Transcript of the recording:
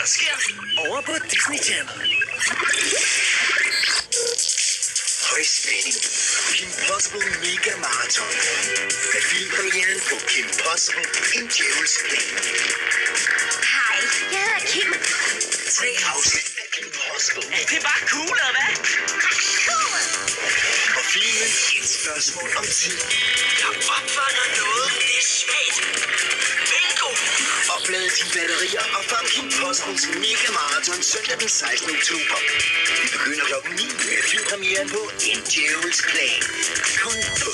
der sker over på Disney Channel. Højspænding. Kim Possible Mega Marathon. Med filmpremieren på Kim Possible, en djævels plan. Hej, jeg hedder Kim. 3 afsnit af Kim Possible. Det er bare cool, eller hvad? Cool. Og filmen et spørgsmål om tid. Jeg opfanger noget. Det er svagt. Bingo! Oplad dine batterier og fang Kim Possibles Mega Marathon søndag den 16. oktober. Vi begynder klokken 9 med filmpremieren på En Djævels Plan. Kun på